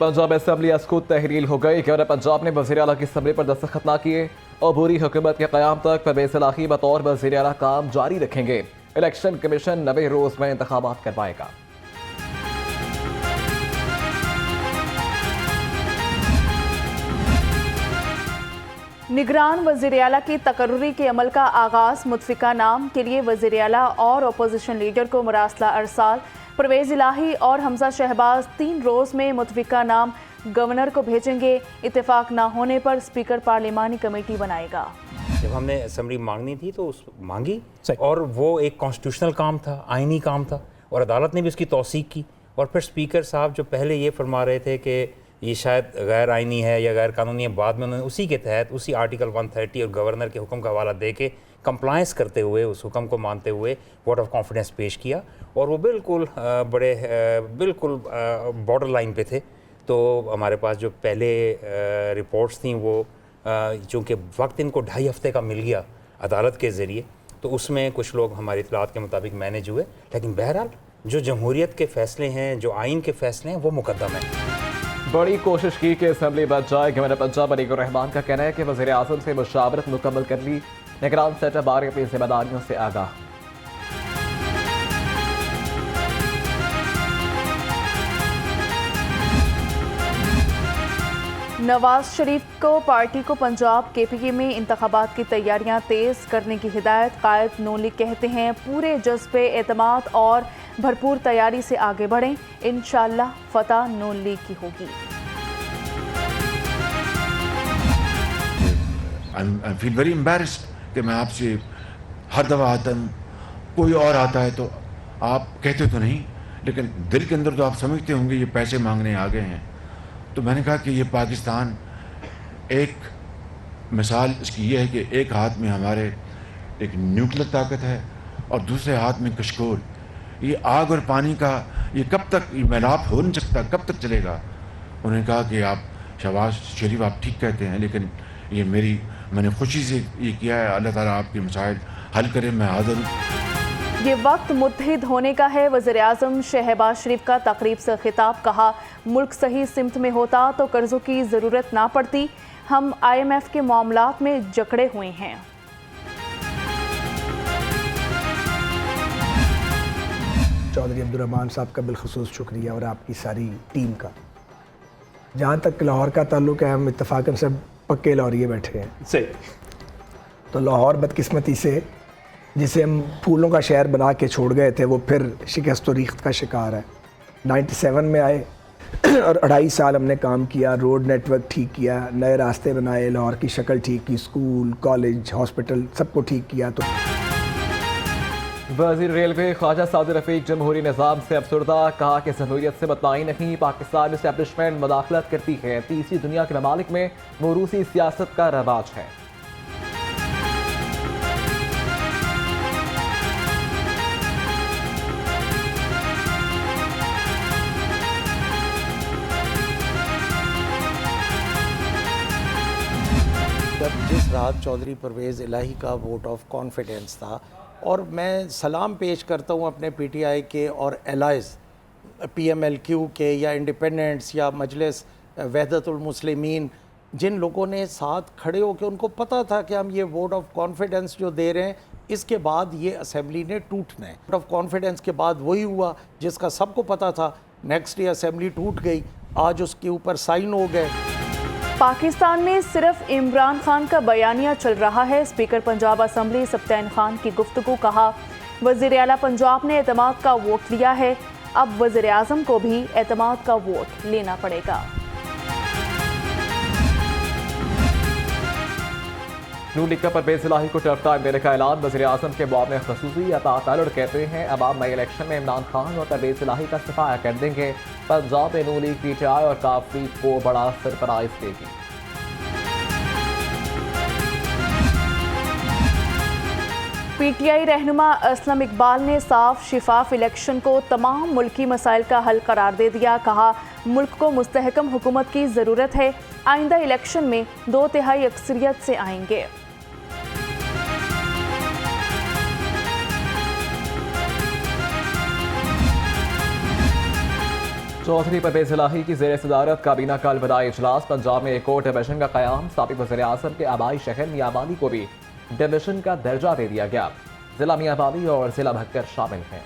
Punjab assembly आज खुद तहरील हो गई कि पंजाब ने वज़ीर आला की असम्बली पर दस्तखत ना किए और बुरी हुकूमत के क़याम तक परवेज़ इलाही बतौर वज़ीर आला काम जारी रखेंगे। इलेक्शन कमीशन 90 रोज़ में इंतखाबात करवाएगा। निगरान वज़ीर आला की तकर्रुरी के अमल का आगाज़। मुतफ़िका नाम के लिए वज़ीर आला और अपोजिशन लीडर को मरासला अरसाल। परवेज़ इलाही और हमजा शहबाज 3 रोज़ में मुतफ़िका नाम गवर्नर को भेजेंगे। इत्तेफाक ना होने पर स्पीकर पार्लिमानी कमेटी बनाएगा। जब हमने असम्बली मांगनी थी तो उस मांगी और वो एक कॉन्स्टिट्यूशनल काम था, आइनी काम था और अदालत ने भी उसकी तौसीक की। और फिर स्पीकर साहब जो पहले ये फरमा रहे थे कि ये शायद गैर आइनी है या गैर कानूनी है, बाद में उन्होंने उसी के तहत उसी आर्टिकल 130 और गवर्नर के हुक्म का हवाला दे के कंप्लायंस करते हुए, उस हुक्म को मानते हुए वोट ऑफ कॉन्फिडेंस पेश किया और वो बिल्कुल बिल्कुल बॉर्डर लाइन पे थे। तो हमारे पास जो पहले रिपोर्ट्स थी वो चूँकि वक्त इनको 2.5 हफ्ते का मिल गया अदालत के ज़रिए, तो उसमें कुछ लोग हमारी इतलात के मुताबिक मैनेज हुए। लेकिन बहरहाल जो जमहूरियत के फ़ैसले हैं, जो आइन के फ़ैसले हैं, वो मुकद्दम है। बड़ी कोशिश की कि असम्बली बच जाए। गवर्नर पंजाब अलीकुर रहमान का कहना है कि वज़ीर आज़म से मुशावरत मुकम्मल कर ली। निगरान सेटअप बारे अपनी जिम्मेदारियों से आगाह। नवाज शरीफ को पार्टी को पंजाब KPK में इंतखाबात की तैयारियां तेज़ करने की हिदायत। कायद नून लीग कहते हैं पूरे जज्बे, एतमाद और भरपूर तैयारी से आगे बढ़ें। इंशाअल्लाह फतह नून लीग की होगी। I feel very embarrassed कि मैं आपसे हर दफ़ा आता हूँ, कोई और आता है तो आप कहते तो नहीं, लेकिन दिल के अंदर तो आप समझते होंगे ये पैसे मांगने आ गए हैं। तो मैंने कहा कि ये पाकिस्तान, एक मिसाल इसकी ये है कि एक हाथ में हमारे एक न्यूक्लियर ताकत है और दूसरे हाथ में कशकोल। ये आग और पानी का ये कब तक ये मिलाप हो नहीं सकता, कब तक चलेगा। उन्होंने कहा कि आप शहबाज शरीफ आप ठीक कहते हैं, लेकिन ये मैंने खुशी से ये किया है, अल्लाह ताला आपके मसाइल हल करे, मैं हाज़िर हूँ। ये वक्त मुत्तहिद होने का है। वज़ीर आज़म शहबाज शरीफ का तकरीब से खिताब। कहा मुल्क सही सिमत में होता तो कर्ज़ों की ज़रूरत ना पड़ती। हम IMF के मामलात में जकड़े हुए हैं। चौधरी अब्दुर्रहमान साहब का बिलखुसूस शुक्रिया और आपकी सारी टीम का। जहाँ तक लाहौर का ताल्लुक़ है, हम इत्तफाकन सब पक्के लाहौरिये बैठे हैं। सही। तो लाहौर बदकिस्मती से जिसे हम फूलों का शहर बना के छोड़ गए थे, वो फिर शिकस्त और रीख्त का शिकार है। 97 में आए और 2.5 साल हमने काम किया, रोड नेटवर्क ठीक किया, नए रास्ते बनाए, लाहौर की शक्ल ठीक की, स्कूल, कॉलेज, हॉस्पिटल सबको ठीक किया। तो वज़ीर रेलवे ख्वाजा सादिर रफ़ीक जमहूरी निज़ाम से अफसरदा। कहा कि जमहूरियत से मुतमईन नहीं, पाकिस्तान इस्टेब्लिशमेंट मुदाखलत करती है। तीसरी दुनिया के ममालिक में मोरूसी सियासत का रवाज है। जिस रात चौधरी परवेज़ इलाही का वोट ऑफ कॉन्फिडेंस था, और मैं सलाम पेश करता हूँ अपने PTI के और एलाइज PMLQ के या इंडिपेंडेंट्स या मजलिस वहदतुल मुस्लिमीन, जिन लोगों ने साथ खड़े होकर, उनको पता था कि हम ये वोट ऑफ कॉन्फिडेंस जो दे रहे हैं इसके बाद ये असेंबली ने टूटना है। वोट ऑफ कॉन्फिडेंस के बाद वही हुआ जिसका सबको पता था। नेक्स्ट डे असेंबली टूट गई, आज उसके ऊपर साइन हो गए। पाकिस्तान में सिर्फ इमरान खान का बयानिया चल रहा है। स्पीकर पंजाब असम्बली सब्तैन खान की गुफ्तगू। कहा वज़ीर आला पंजाब ने एतमाद का वोट लिया है, अब वज़ीर आज़म को भी एतमाद का वोट लेना पड़ेगा। नून लीग का परवेज़ इलाही को टर्फ टाइम देने का ऐलान। वज़ीर आज़म के मुआवने ख़ुसूसी अता तालुर कहते हैं अवाम नए इलेक्शन में इमरान खान और परवेज़ इलाही का सफाया कर देंगे। पंजाब में नून लीग PTI और काफी को बड़ा सरप्राइज देगी। PTI रहनुमा असलम इकबाल ने साफ शिफाफ इलेक्शन को तमाम मुल्की मसाइल का हल करार दे दिया। कहा मुल्क को मुस्तहकम हुकूमत की ज़रूरत है, आइंदा इलेक्शन में 2/3 अक्सरियत से आएंगे। चौधरी परवेज इलाही की ज़ेर सदारत काबीना का अलविदाई इजलास। पंजाब में एक और डिवीजन का क़याम। साबिक़ वज़ीर-ए-आज़म के आबाई शहर मियांवाली को भी डिवीजन का दर्जा दे दिया गया। जिला मियांवाली और जिला भक्कर शामिल हैं।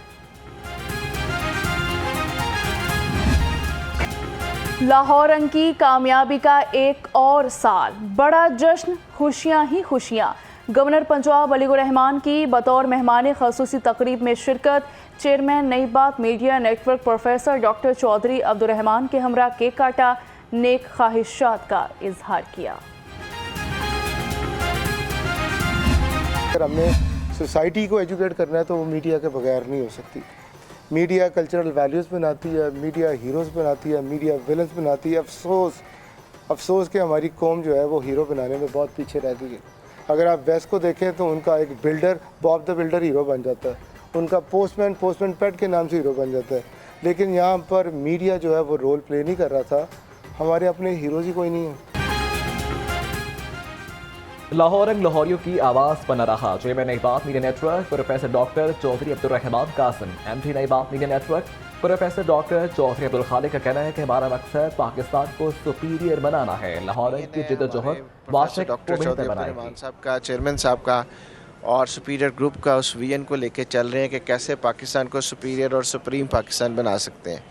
लाहौर रंग की कामयाबी का एक और साल, बड़ा जश्न, खुशियां ही खुशियां। गवर्नर पंजाब अलीगुर रहमान की बतौर मेहमान ख़ुसूसी तकरीब में शिरकत। Chairman Nai Baat media network professor doctor Chaudhry Abdurrahman के हमरा केक काटा, नेक ख्वाहिशात का इजहार किया। अगर हमने सोसाइटी को एजुकेट करना है तो वो मीडिया के बगैर नहीं हो सकती। मीडिया कल्चरल वैल्यूज़ बनाती है, मीडिया हीरोज़ बनाती है, मीडिया विलन्स बनाती है। अफसोस कि हमारी कौम जो है वो हीरो बनाने में बहुत पीछे रह गई है। अगर आप वेस्ट को देखें तो उनका एक builder, Bob the builder hero बन जाता है, उनका पोस्टमैन पेट के नाम से हीरो बन जाता है। लेकिन यहाँ पर मीडिया जो है वो रोल प्ले नहीं कर रहा था। हमारे अपने हीरोज़ ही कोई नहीं है। लाहौर रंग लाहौरियों की आवाज़ बना रहा। Chairman Nai Baat media network professor doctor Chaudhry Abdurrahman Qasim, MD Nai Baat media network professor doctor Chaudhry Abdul Khaliq का कहना है कि हमारा मकसद पाकिस्तान को सुपीरियर बनाना है। लाहौर रंग की जिद्दोजहद वाशिक को बेहतर बनाएगी। साहब का, चेयरमैन साहब का और सुपीरियर ग्रुप का उस विजन को लेके चल रहे हैं कि कैसे पाकिस्तान को सुपीरियर और सुप्रीम पाकिस्तान बना सकते हैं।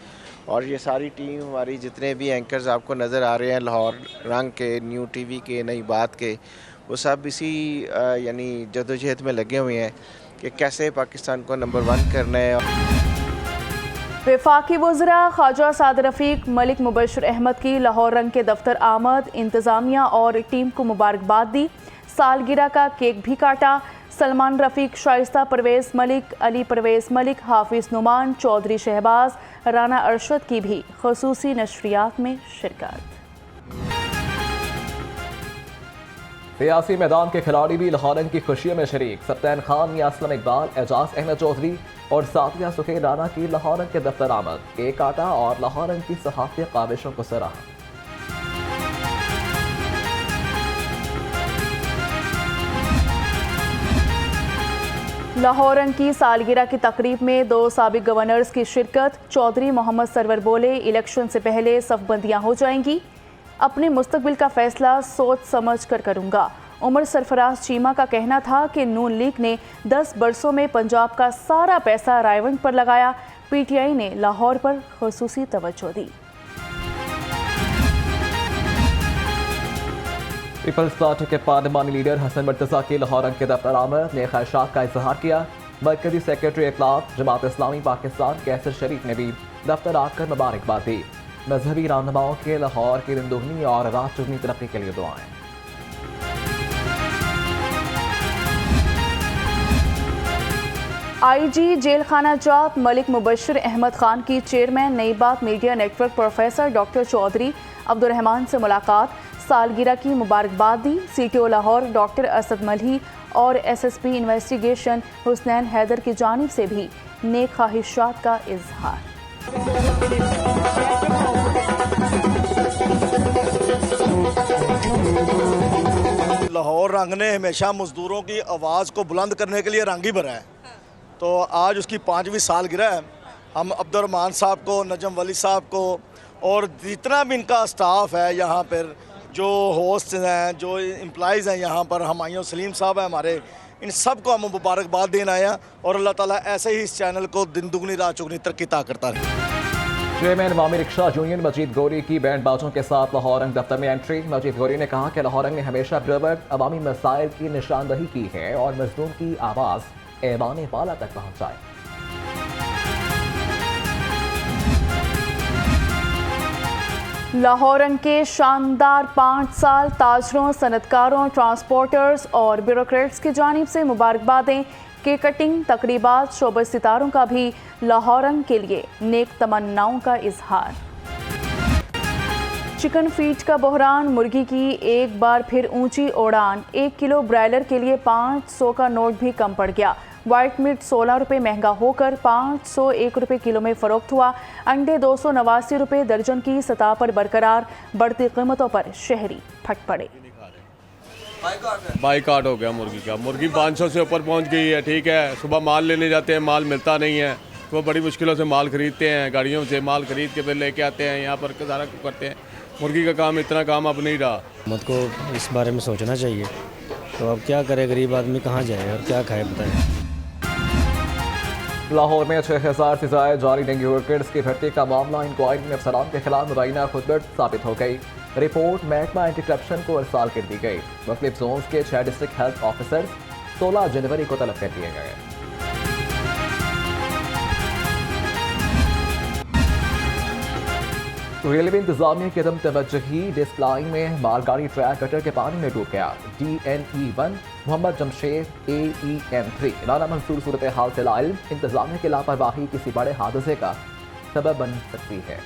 और ये सारी टीम हमारी, जितने भी एंकर्स आपको नज़र आ रहे हैं लाहौर रंग के, न्यू टीवी के, नई बात के, वो सब इसी यानी जदोजहद में लगे हुए हैं कि कैसे पाकिस्तान को नंबर 1 करना है। वफाकी वज़रा ख्वाजा साद रफ़ीक मलिक मुबशर अहमद की लाहौर रंग के दफ्तर आमद। इंतज़ामिया और टीम को मुबारकबाद दी। सालगिरह का केक भी काटा। सलमान रफ़ीक, शाइस्ता परवेज़ मलिक, अली परवेज़ मलिक, हाफिज़ नुमान, चौधरी शहबाज, राना अरशद की भी ख़ुसूसी नशरियात में शिरकत। सियासी मैदान के खिलाड़ी भी लाहौर रंग की खुशियों में शरीक। सप्तान खान, यासलम इकबाल, एजाज अहमद चौधरी और साथिया सुखैर राना की लाहौर रंग के दफ्तर आमद। केक काटा और लाहौर रंग की सहाफ़ती काविशों को सराहा। लाहौर रंग की सालगिरह की तकरीब में 2 साबिक गवर्नर्स की शिरकत। चौधरी मोहम्मद सरवर बोले, इलेक्शन से पहले सफ़बंदियाँ हो जाएंगी, अपने मुस्तकबिल का फैसला सोच समझ कर करूँगा। उमर सरफराज चीमा का कहना था कि नून लीग ने 10 बरसों में पंजाब का सारा पैसा रायवंड पर लगाया। पीटीआई ने लाहौर पर ख़ुसूसी तवज्जो दी। पीपल्स पार्टी के पार्लिमानी लीडर हसन मुर्तज़ा की लाहौर रंग के दफ्तर आमद ने ख्वाहिशात का इजहार किया। मरकजी सेक्रेटरी इत्तलात जमात इस्लामी पाकिस्तान कैसर शरीफ ने भी दफ्तर आकर मुबारकबाद दी। मजहबी रहनुमाओं के लाहौर की दिन दुगनी और रात चुगनी तरक्की के लिए दुआएं। आईजी जेल खाना जात मलिक मुबशर अहमद खान की chairman Nai Baat media network professor doctor Chaudhry Abdurrahman से मुलाकात। सालगिरह की मुबारकबाद दी। सीटीओ लाहौर डॉक्टर असद मलही और एसएसपी इन्वेस्टिगेशन हुसनैन हैदर की जानिब से भी नेक ख्वाहिशात का इजहार। लाहौर रंग ने हमेशा मज़दूरों की आवाज़ को बुलंद करने के लिए रंग ही भरा है, तो आज उसकी 5वीं सालगिरह है। हम अब्दुर्रहमान साहब को, नजम वली साहब को और जितना भी इनका स्टाफ है, यहाँ पर जो होस्ट हैं, जो एम्प्लॉइज़ हैं, यहाँ पर हमायूं सलीम साहब हैं हमारे, इन सब को हम मुबारकबाद देना आए हैं और अल्लाह ताला ऐसे ही इस चैनल को दिन दुगनी रात चुगनी तरक्की करता रहे। चेयरमैन अवामी रिक्शा यूनियन मजीद गौरी की बैंड बाजों के साथ लाहौर रंग दफ्तर में एंट्री। मजीद गौरी ने कहा कि लाहौर रंग ने हमेशा बरवक्त अवामी मसाइल की निशानदही की है और मजलूम की आवाज़ ऐवान बाला तक पहुँचाए। लाहौर रंग के शानदार 5 साल ताजरों, सनतकारों, ट्रांसपोर्टर्स और ब्यूरोक्रेट्स की जानिब से मुबारकबादें। केक कटिंग, तकरीबात, शोबा सितारों का भी लाहौर रंग के लिए नेक तमन्नाओं का इजहार। चिकन फीड का बहरान, मुर्गी की एक बार फिर ऊंची उड़ान। 1 किलो ब्रायलर के लिए 500 का नोट भी कम पड़ गया। वाइट मीट 16 रुपये महंगा होकर 501 रुपये किलो में फ़रोख्त हुआ। अंडे 289 रुपये दर्जन की सतह पर बरकरार। बढ़ती कीमतों पर शहरी फट पड़े। बाइकाट हो गया मुर्गी का। मुर्गी 500 से ऊपर पहुंच गई है। ठीक है, सुबह माल लेने जाते हैं, माल मिलता नहीं है। वो बड़ी मुश्किलों से माल ख़रीदते हैं, गाड़ियों से माल ख़रीद के फिर लेके आते हैं यहाँ पर सारा करते हैं। मुर्गी का काम इतना काम अब नहीं रहा। हुकूमत को इस बारे में सोचना चाहिए। तो अब क्या करे, गरीब आदमी कहाँ जाए और क्या खाए बताएं। लाहौर में 6000 से ज़ायद जारी डेंगू वर्कर्स की भर्ती का मामला इंक्वायरी में अफसरान के खिलाफ मुबैना खुदबर्द साबित हो गई। रिपोर्ट महकमा एंटी करप्शन को अरसाल कर दी गई। मुख्तलिफ जोन्स के 6 डिस्ट्रिक्ट हेल्थ ऑफिसर्स 16 जनवरी को तलब कर दिए गए। रेलवे इंतजामिया की अदम तवज्जुही डिस्क लाइन में मालगाड़ी ट्रैक गटर के पानी में डूब गया। DNE-1 मोहम्मद जमशेद AEM-3 राना मंसूर सूरत हाल से लाइल इंतजामिया की लापरवाही किसी बड़े हादसे का सबब बन सकती है।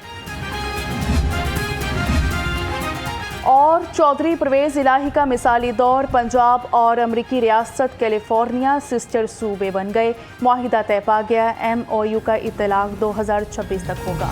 और चौधरी परवेज़ इलाही का मिसाली दौर, पंजाब और अमरीकी रियासत कैलिफोर्निया सिस्टर सूबे बन गए। मुआहिदा तय पा गया। MOU का इतलाक 2026 तक होगा।